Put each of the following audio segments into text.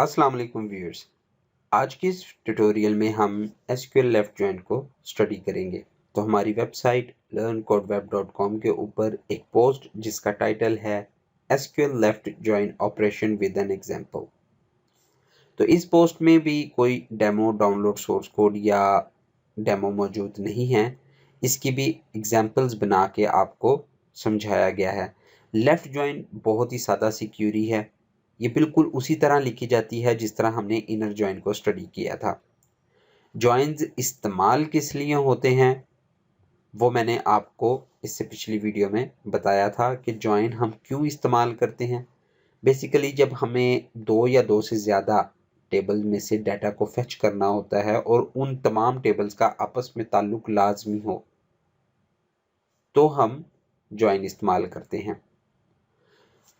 अस्सलाम वालेकुम व्यूअर्स। आज के इस ट्यूटोरियल में हम एसक्यूएल लेफ्ट जॉइन को स्टडी करेंगे। तो हमारी वेबसाइट learncodeweb.com के ऊपर एक पोस्ट जिसका टाइटल है SQL left join operation with an example. तो इस पोस्ट में भी कोई डेमो डाउनलोड सोर्स कोड या डेमो मौजूद नहीं है। इसकी भी एग्जांपल्स बना के आपको समझाया गया है। लेफ्ट जॉइन बहुत ही सादा सी क्यूरी है। ये बिल्कुल उसी तरह लिखी जाती है जिस तरह हमने इनर जॉइन को स्टडी किया था। जॉइंस इस्तेमाल किस लिए होते हैं वो मैंने आपको इससे पिछली वीडियो में बताया था कि जॉइन हम क्यों इस्तेमाल करते हैं। बेसिकली जब हमें दो या दो से ज़्यादा टेबल में से डाटा को फेच करना होता है और उन तमाम टेबल्स का आपस में ताल्लुक लाजमी हो तो हम जॉइन इस्तेमाल करते हैं।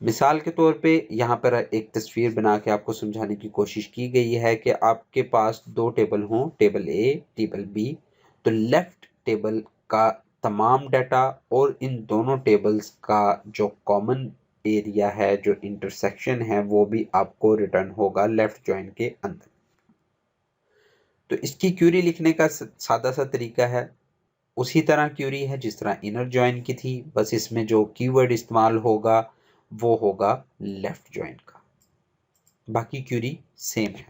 मिसाल के तौर पे यहाँ पर एक तस्वीर बना के आपको समझाने की कोशिश की गई है कि आपके पास दो टेबल हों, टेबल ए टेबल बी। तो लेफ्ट टेबल का तमाम डाटा और इन दोनों टेबल्स का जो कॉमन एरिया है, जो इंटरसेक्शन है, वो भी आपको रिटर्न होगा लेफ्ट जॉइन के अंदर। तो इसकी क्यूरी लिखने का सादा सा तरीका है, उसी तरह क्यूरी है जिस तरह इनर जॉइन की थी, बस इसमें जो कीवर्ड इस्तेमाल होगा वो होगा लेफ्ट जॉइन का। बाकी क्यूरी सेम है।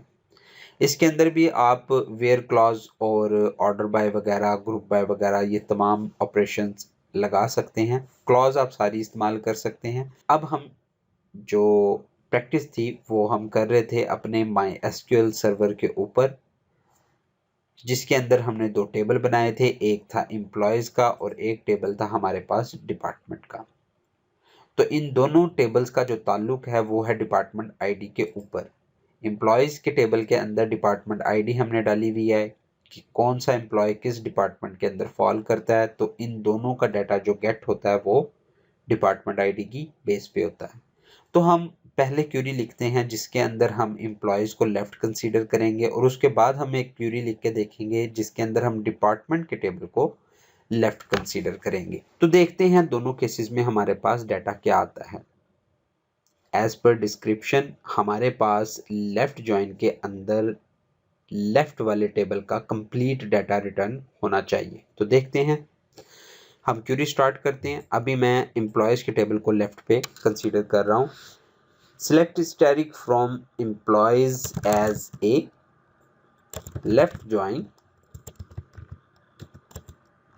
इसके अंदर भी आप वेयर क्लॉज और ऑर्डर बाय वगैरह, ग्रुप बाय वगैरह, ये तमाम ऑपरेशंस लगा सकते हैं। क्लॉज आप सारी इस्तेमाल कर सकते हैं। अब हम जो प्रैक्टिस थी वो हम कर रहे थे अपने माई एसक्यूएल सर्वर के ऊपर, जिसके अंदर हमने दो टेबल बनाए थे। एक था एम्प्लॉयज का और एक टेबल था हमारे पास डिपार्टमेंट का। तो इन दोनों टेबल्स का जो ताल्लुक है वो है डिपार्टमेंट आईडी के ऊपर। एम्प्लॉयज के टेबल के अंदर डिपार्टमेंट आईडी हमने डाली हुई है कि कौन सा एम्प्लॉय किस डिपार्टमेंट के अंदर फॉल करता है। तो इन दोनों का डाटा जो गेट होता है वो डिपार्टमेंट आईडी की बेस पे होता है। तो हम पहले क्यूरी लिखते हैं जिसके अंदर हम एम्प्लॉयज को लेफ्ट कंसीडर करेंगे और उसके बाद हम एक क्यूरी लिख के देखेंगे जिसके अंदर हम डिपार्टमेंट के टेबल को लेफ्ट कंसीडर करेंगे। तो देखते हैं दोनों केसेस में हमारे पास डाटा क्या आता है। एज पर डिस्क्रिप्शन हमारे पास लेफ्ट जॉइन के अंदर लेफ्ट वाले टेबल का कंप्लीट डाटा रिटर्न होना चाहिए। तो देखते हैं, हम क्यूरी स्टार्ट करते हैं। अभी मैं एम्प्लॉयज के टेबल को लेफ्ट पे कंसीडर कर रहा हूँ। Select static from employees as A left join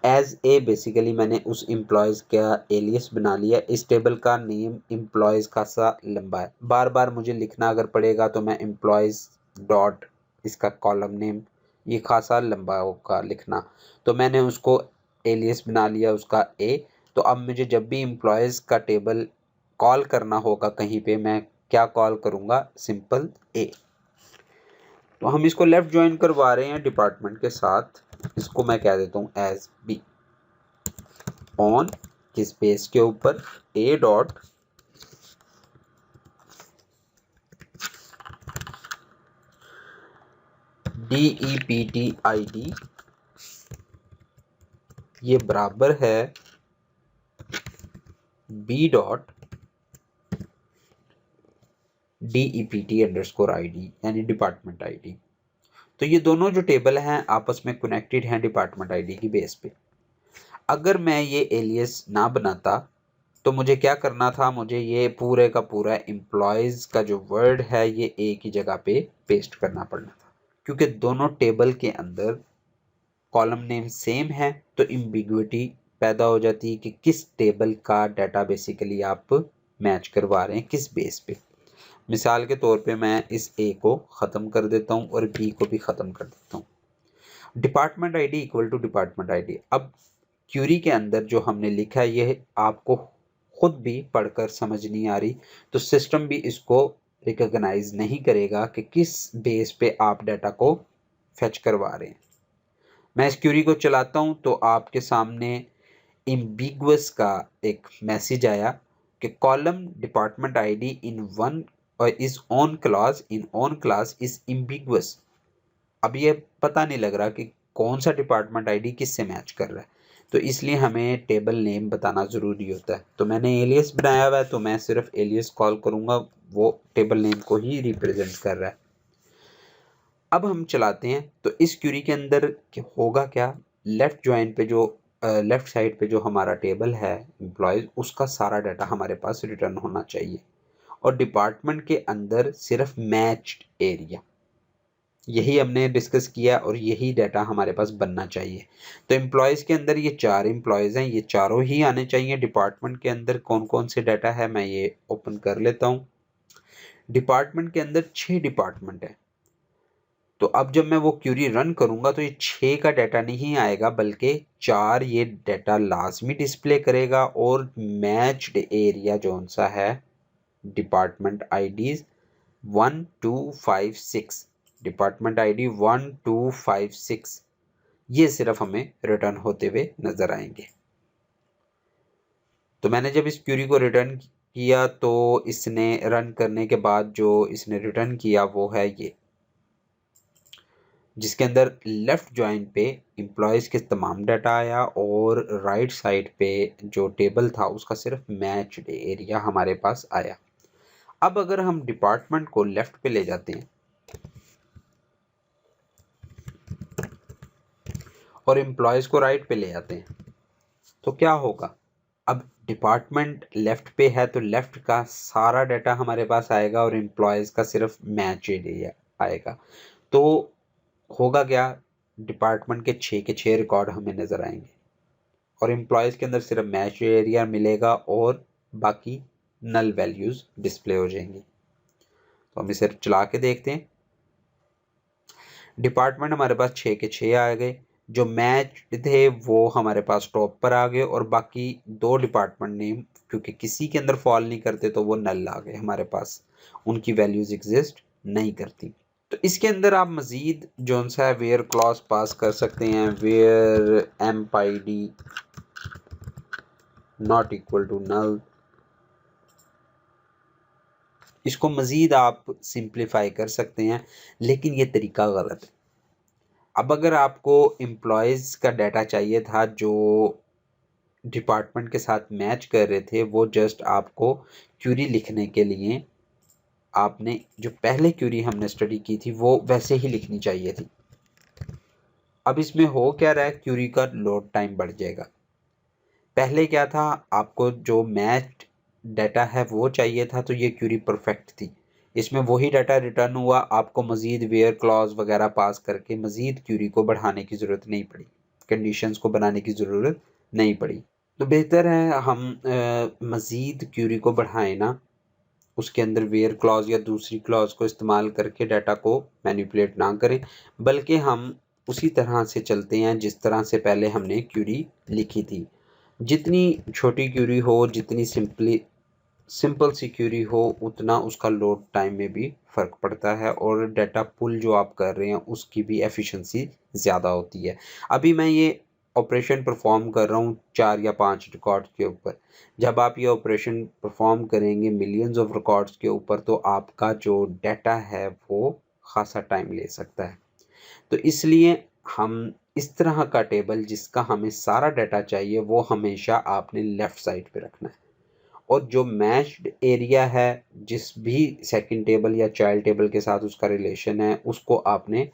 as A. Basically मैंने उस एम्प्लॉयज का एलियस बना लिया। इस टेबल का नेम एम्प्लॉयज का सा लंबा है, बार बार मुझे लिखना अगर पड़ेगा तो मैं एम्प्लॉयज डॉट इसका कॉलम नेम, ये खासा लंबा होगा लिखना। तो मैंने उसको एलियस बना लिया उसका ए। तो अब मुझे जब भी एम्प्लॉयज का टेबल कॉल करना होगा कहीं पे, मैं क्या कॉल करूँगा, सिंपल ए। तो हम इसको लेफ्ट ज्वाइन करवा रहे हैं डिपार्टमेंट के साथ। इसको मैं कह देता हूँ एज बी ऑन किस बेस के ऊपर, ए डॉट DEPT-ID ये बराबर है बी डॉट DEPT_ID यानी डिपार्टमेंट आईडी। तो ये दोनों जो टेबल हैं आपस में कनेक्टेड हैं डिपार्टमेंट आईडी की बेस पे। अगर मैं ये एलियस ना बनाता तो मुझे क्या करना था, मुझे ये पूरे का पूरा एम्प्लॉयज का जो वर्ड है ये एक ही जगह पे पेस्ट करना पड़ना था, क्योंकि दोनों टेबल के अंदर कॉलम नेम सेम है। तो एम्बिग्युइटी पैदा हो जाती है कि किस टेबल का डाटा बेसिकली आप मैच करवा रहे हैं, किस बेस पे। मिसाल के तौर पे मैं इस ए को ख़त्म कर देता हूँ और बी को भी ख़त्म कर देता हूँ। Department ID equal to department ID. अब क्यूरी के अंदर जो हमने लिखा है ये आपको खुद भी पढ़कर समझ नहीं आ रही, तो सिस्टम भी इसको रिकॉग्नाइज नहीं करेगा कि किस बेस पे आप डाटा को फेच करवा रहे हैं। मैं इस क्यूरी को चलाता हूं तो आपके सामने एम्बिगुअस का एक मैसेज आया कि column department ID in one और is on class is ambiguous. अब ये पता नहीं लग रहा कि कौन सा डिपार्टमेंट आईडी किससे मैच कर रहा है, तो इसलिए हमें टेबल नेम बताना ज़रूरी होता है। तो मैंने एलियस बनाया हुआ है तो मैं सिर्फ एलियस कॉल करूँगा, वो टेबल नेम को ही रिप्रेजेंट कर रहा है। अब हम चलाते हैं तो इस क्यूरी के अंदर होगा क्या, लेफ्ट ज्वाइन पे जो लेफ्ट साइड पे जो हमारा टेबल है एम्प्लॉयज, उसका सारा डाटा हमारे पास रिटर्न होना चाहिए और डिपार्टमेंट के अंदर सिर्फ मैच्ड एरिया, यही हमने डिस्कस किया और यही डाटा हमारे पास बनना चाहिए। तो एम्प्लॉयज़ के अंदर ये 4 एम्प्लॉयज़ हैं, ये चारों ही आने चाहिए। डिपार्टमेंट के अंदर कौन कौन से डाटा है मैं ये ओपन कर लेता हूँ। डिपार्टमेंट के अंदर 6 डिपार्टमेंट है, तो अब जब मैं वो क्यूरी रन करूंगा तो ये 6 का डाटा नहीं आएगा बल्कि 4 ये डाटा लाजमी डिस्प्ले करेगा और मैच्ड एरिया जोन सा है डिपार्टमेंट आईडीज 1256, डिपार्टमेंट आईडी 1256, ये सिर्फ हमें रिटर्न होते हुए नजर आएंगे। तो मैंने जब इस क्यूरी को रिटर्न किया तो इसने रन करने के बाद जो इसने रिटर्न किया वो है ये, जिसके अंदर लेफ्ट ज्वाइन पे एम्प्लॉयज़ के तमाम डाटा आया और राइट साइड पे जो टेबल था उसका सिर्फ मैच्ड एरिया हमारे पास आया। अब अगर हम डिपार्टमेंट को लेफ्ट पे ले जाते हैं और एम्प्लॉयज़ को राइट पे ले आते हैं तो क्या होगा, अब डिपार्टमेंट लेफ्ट पे है तो लेफ्ट का सारा डाटा हमारे पास आएगा और एम्प्लॉयज़ का सिर्फ मैच एरिया आएगा। तो होगा क्या, डिपार्टमेंट के 6 के 6 रिकॉर्ड हमें नज़र आएंगे और एम्प्लॉयज़ के अंदर सिर्फ मैच एरिया मिलेगा और बाकी नल वैल्यूज़ डिस्प्ले हो जाएंगी। तो हम इसे चला के देखते हैं। डिपार्टमेंट हमारे पास 6 के 6 आ गए, जो मैच थे वो हमारे पास टॉप पर आ गए और बाकी 2 डिपार्टमेंट नेम क्योंकि किसी के अंदर फॉल नहीं करते तो वो नल आ गए हमारे पास, उनकी वैल्यूज़ एग्जिस्ट नहीं करती। तो इसके अंदर आप मज़ीद जो सा है वेयर क्लॉज पास कर सकते हैं, वेयर एम्प-id नॉट इक्वल टू नल। इसको मज़ीद आप सिंप्लीफाई कर सकते हैं लेकिन ये तरीका गलत है। अब अगर आपको एम्प्लॉयज़ का डाटा चाहिए था जो डिपार्टमेंट के साथ मैच कर रहे थे, वो जस्ट आपको क्यूरी लिखने के लिए आपने जो पहले क्यूरी हमने स्टडी की थी वो वैसे ही लिखनी चाहिए थी। अब इसमें हो क्या रहा है, क्यूरी का लोड टाइम बढ़ जाएगा। पहले क्या था, आपको जो मैच डाटा है वो चाहिए था तो ये क्यूरी परफेक्ट थी, इसमें वही डाटा रिटर्न हुआ, आपको मज़ीद वेयर क्लॉज वगैरह पास करके मज़ीद क्यूरी को बढ़ाने की ज़रूरत नहीं पड़ी, कंडीशंस को बनाने की ज़रूरत नहीं पड़ी। तो बेहतर है हम मज़ीद क्यूरी को बढ़ाएं ना, उसके अंदर वेयर क्लॉज या दूसरी क्लॉज को इस्तेमाल करके डाटा को मैनिपुलेट ना करें, बल्कि हम उसी तरह से चलते हैं जिस तरह से पहले हमने क्यूरी लिखी थी। जितनी छोटी क्यूरी हो, जितनी सिंपल सी क्यूरी हो, उतना उसका लोड टाइम में भी फ़र्क पड़ता है और डाटा पुल जो आप कर रहे हैं उसकी भी एफिशिएंसी ज़्यादा होती है। अभी मैं ये ऑपरेशन परफॉर्म कर रहा हूँ 4 या 5 रिकॉर्ड के ऊपर, जब आप ये ऑपरेशन परफॉर्म करेंगे मिलियंस ऑफ रिकॉर्ड्स के ऊपर तो आपका जो डाटा है वो खासा टाइम ले सकता है। तो इसलिए हम इस तरह का टेबल जिसका हमें सारा डाटा चाहिए वो हमेशा आपने लेफ़्ट साइड पे रखना है और जो मैच्ड एरिया है जिस भी सेकंड टेबल या चाइल्ड टेबल के साथ उसका रिलेशन है उसको आपने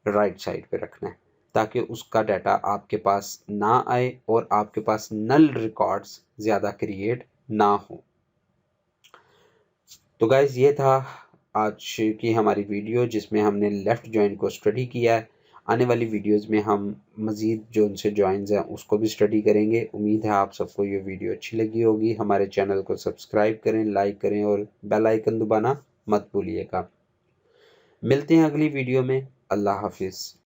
राइट साइड पे रखना है ताकि उसका डाटा आपके पास ना आए और आपके पास नल रिकॉर्ड्स ज़्यादा क्रिएट ना हो। तो गाइज ये था आज की हमारी वीडियो जिसमें हमने लेफ़्ट जॉइन को स्टडी किया है। आने वाली वीडियोस में हम मज़ीद जो उनसे जॉइंस हैं उसको भी स्टडी करेंगे। उम्मीद है आप सबको ये वीडियो अच्छी लगी होगी। हमारे चैनल को सब्सक्राइब करें, लाइक करें और बेल आइकन दबाना मत भूलिएगा। मिलते हैं अगली वीडियो में। अल्लाह हाफिज़।